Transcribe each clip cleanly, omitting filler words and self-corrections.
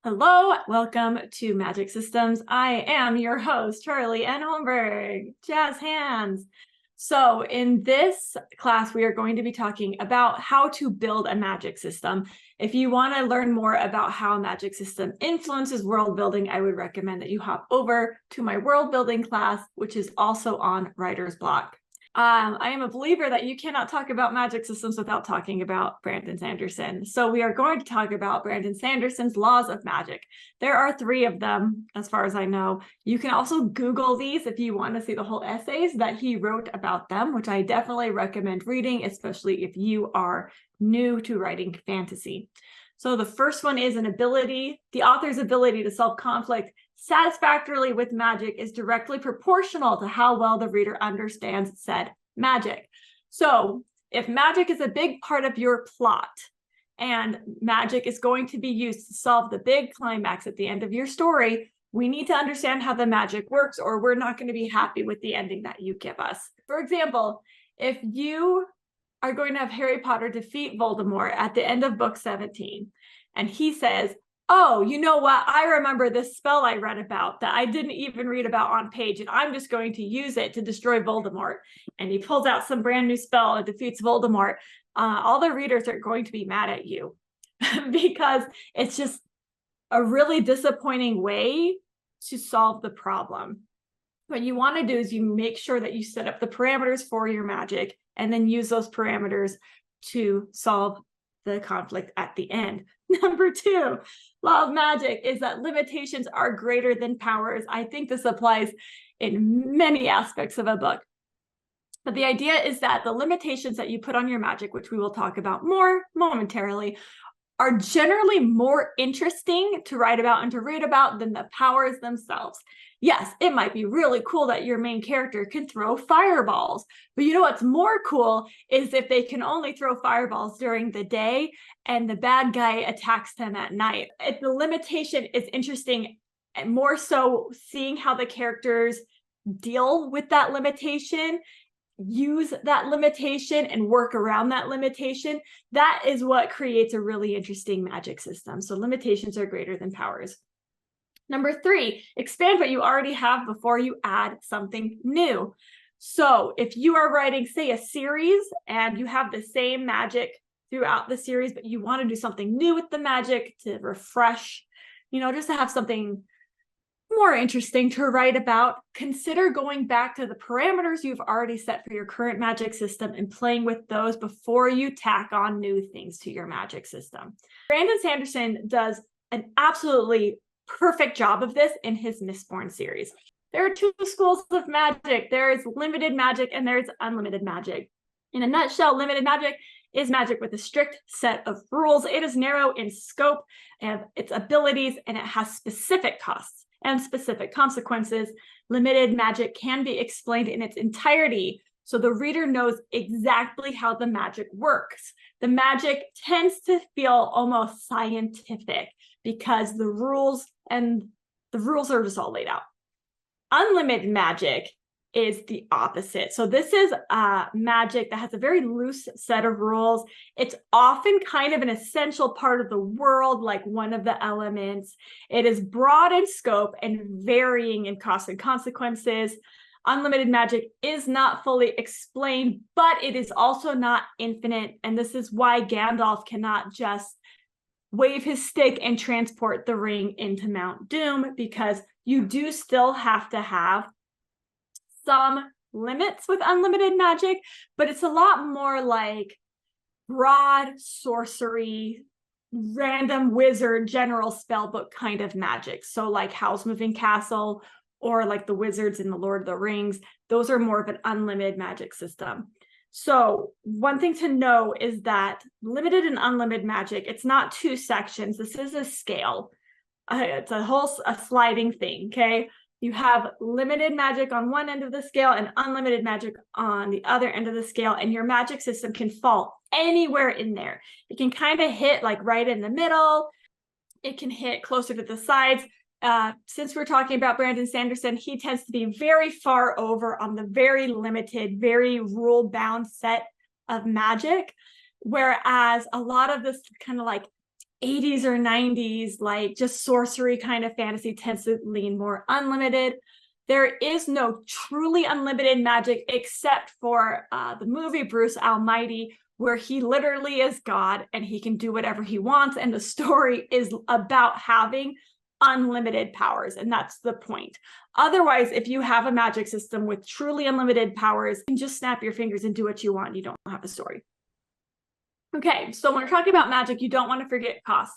Hello, welcome to Magic Systems. I am your host, Charlie N. Holmberg. Jazz hands. So in this class, we are going to be talking about how to build a magic system. If you want to learn more about how a magic system influences world building, I would recommend that you hop over to my world building class, which is also on Writer's Block. I am a believer that you cannot talk about magic systems without talking about Brandon Sanderson. So we are going to talk about Brandon Sanderson's laws of magic. There are 3 of them, as far as I know. You can also Google these if you want to see the whole essays that he wrote about them, which I definitely recommend reading, especially if you are new to writing fantasy. So the first one is the author's ability to solve conflict satisfactorily with magic is directly proportional to how well the reader understands said magic. So if magic is a big part of your plot and magic is going to be used to solve the big climax at the end of your story, we need to understand how the magic works, or we're not going to be happy with the ending that you give us. For example, if you are going to have Harry Potter defeat Voldemort at the end of book 17, and he says, "Oh, you know what? I remember this spell I read about that I didn't even read about on page, and I'm just going to use it to destroy Voldemort." And he pulls out some brand new spell and defeats Voldemort. All the readers are going to be mad at you because it's just a really disappointing way to solve the problem. What you want to do is you make sure that you set up the parameters for your magic and then use those parameters to solve the conflict at the end. Number 2, law of magic is that limitations are greater than powers. I think this applies in many aspects of a book. But the idea is that the limitations that you put on your magic, which we will talk about more momentarily, are generally more interesting to write about and to read about than the powers themselves. Yes, it might be really cool that your main character can throw fireballs, but you know what's more cool is if they can only throw fireballs during the day and the bad guy attacks them at night. If the limitation is interesting, and more so seeing how the characters deal with that limitation, use that limitation and work around that limitation, that is what creates a really interesting magic system. So limitations are greater than powers. Number 3, expand what you already have before you add something new. So if you are writing, say, a series and you have the same magic throughout the series, but you want to do something new with the magic to refresh, just to have something more interesting to write about, consider going back to the parameters you've already set for your current magic system and playing with those before you tack on new things to your magic system. Brandon Sanderson does an absolutely perfect job of this in his Mistborn series. There are 2 schools of magic. There is limited magic and there's unlimited magic. In a nutshell, limited magic is magic with a strict set of rules. It is narrow in scope and its abilities, and it has specific costs and specific consequences. Limited magic can be explained in its entirety, so the reader knows exactly how the magic works. The magic tends to feel almost scientific because the rules are just all laid out. Unlimited magic is the opposite. So this is magic that has a very loose set of rules. It's often kind of an essential part of the world, like one of the elements. It is broad in scope and varying in costs and consequences. Unlimited magic is not fully explained, but it is also not infinite. And this is why Gandalf cannot just wave his stick and transport the ring into Mount Doom, because you do still have to have some limits with unlimited magic, but it's a lot more like broad sorcery, random wizard, general spellbook kind of magic. So like Howl's Moving Castle or like the wizards in the Lord of the Rings, those are more of an unlimited magic system. So one thing to know is that limited and unlimited magic, it's not 2 sections. This is a scale. It's a sliding thing, okay? You have limited magic on one end of the scale and unlimited magic on the other end of the scale, and your magic system can fall anywhere in there. It can kind of hit like right in the middle. It can hit closer to the sides. Since we're talking about Brandon Sanderson, he tends to be very far over on the very limited, very rule-bound set of magic, whereas a lot of this kind of like 80s or 90s, like just sorcery kind of fantasy tends to lean more unlimited. There is no truly unlimited magic except for the movie Bruce Almighty, where he literally is God and he can do whatever he wants. And the story is about having unlimited powers. And that's the point. Otherwise, if you have a magic system with truly unlimited powers, you can just snap your fingers and do what you want. You don't have a story. Okay, so when we're talking about magic, you don't want to forget cost.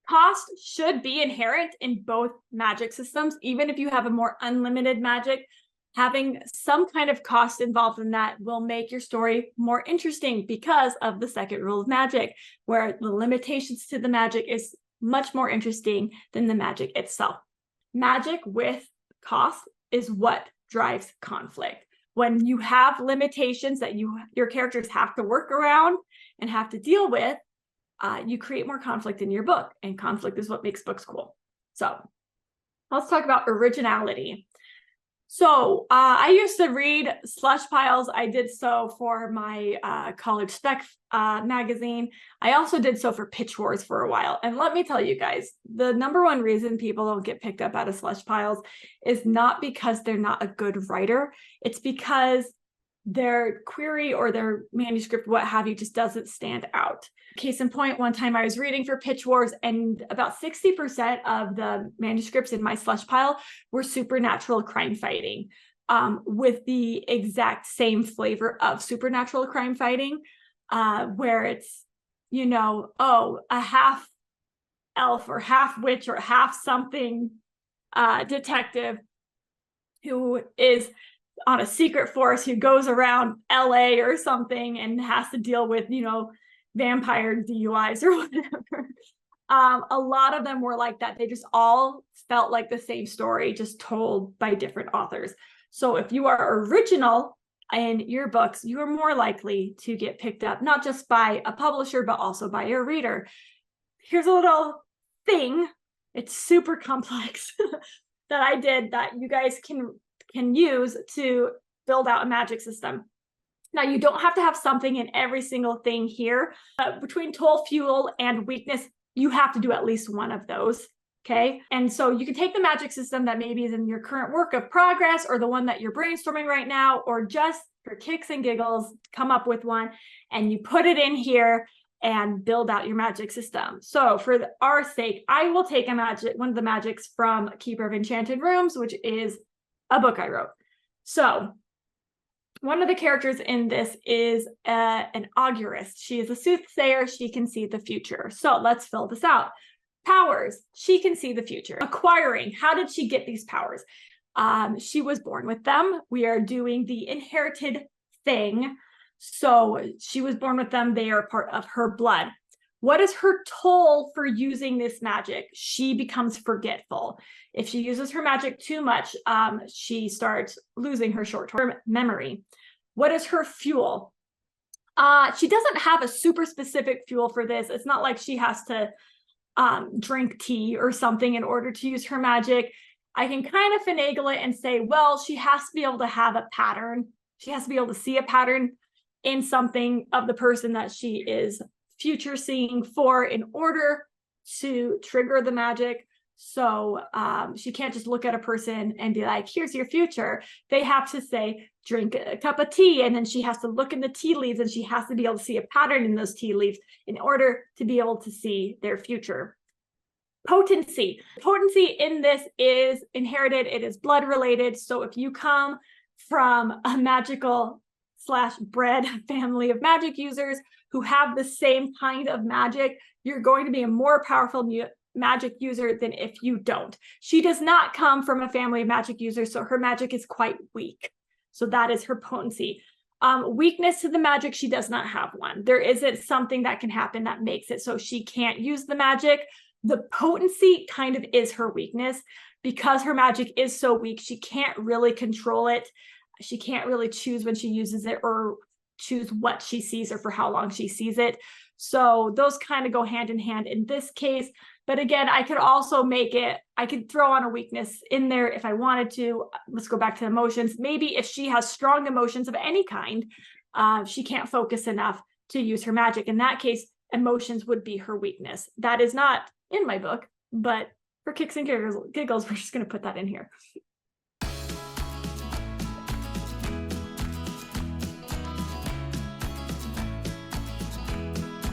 Cost should be inherent in both magic systems. Even if you have a more unlimited magic, having some kind of cost involved in that will make your story more interesting because of the second rule of magic, where the limitations to the magic is much more interesting than the magic itself. Magic with cost is what drives conflict. When you have limitations that your characters have to work around and have to deal with, you create more conflict in your book, and conflict is what makes books cool. So let's talk about originality. So I used to read slush piles. I did so for my college spec magazine. I also did so for Pitch Wars for a while. And let me tell you guys, the number one reason people don't get picked up out of slush piles is not because they're not a good writer. It's because their query or their manuscript, what have you, just doesn't stand out. Case in point, one time I was reading for Pitch Wars, and about 60% of the manuscripts in my slush pile were supernatural crime fighting, with the exact same flavor of supernatural crime fighting, where it's, a half elf or half witch or half something detective who is on a secret force, who goes around LA or something and has to deal with, vampire DUIs or whatever. A lot of them were like that. They just all felt like the same story, just told by different authors. So if you are original in your books, you are more likely to get picked up, not just by a publisher, but also by your reader. Here's a little thing. It's super complex that I did that you guys can use to build out a magic system. Now, you don't have to have something in every single thing here. Between toll, fuel, and weakness, you have to do at least one of those, okay? And so you can take the magic system that maybe is in your current work of progress, or the one that you're brainstorming right now, or just for kicks and giggles, come up with one, and you put it in here and build out your magic system. So for our sake, I will take one of the magics from Keeper of Enchanted Rooms, which is a book I wrote. So one of the characters in this is an augurist. She is a soothsayer. She can see the future. So let's fill this out. Powers. She can see the future. Acquiring. How did she get these powers? She was born with them. We are doing the inherited thing. So she was born with them. They are part of her blood. What is her toll for using this magic? She becomes forgetful. If she uses her magic too much, she starts losing her short-term memory. What is her fuel? She doesn't have a super specific fuel for this. It's not like she has to drink tea or something in order to use her magic. I can kind of finagle it and say, well, she has to be able to have a pattern. She has to be able to see a pattern in something of the person that she is future seeing for in order to trigger the magic. So she can't just look at a person and be like, here's your future. They have to say, drink a cup of tea. And then she has to look in the tea leaves, and she has to be able to see a pattern in those tea leaves in order to be able to see their future. Potency. Potency in this is inherited. It is blood related. So if you come from a magical / bred family of magic users who have the same kind of magic, you're going to be a more powerful magic user than if you don't. She does not come from a family of magic users, so her magic is quite weak. So that is her potency. Weakness to the magic, she does not have one. There isn't something that can happen that makes it so she can't use the magic. The potency kind of is her weakness. Because her magic is so weak, she can't really control it. She can't really choose when she uses it or choose what she sees or for how long she sees it. So those kind of go hand in hand in this case. But again, I could also I could throw on a weakness in there if I wanted to. Let's go back to emotions. Maybe if she has strong emotions of any kind, she can't focus enough to use her magic. In that case, emotions would be her weakness. That is not in my book, but for kicks and giggles, we're just going to put that in here.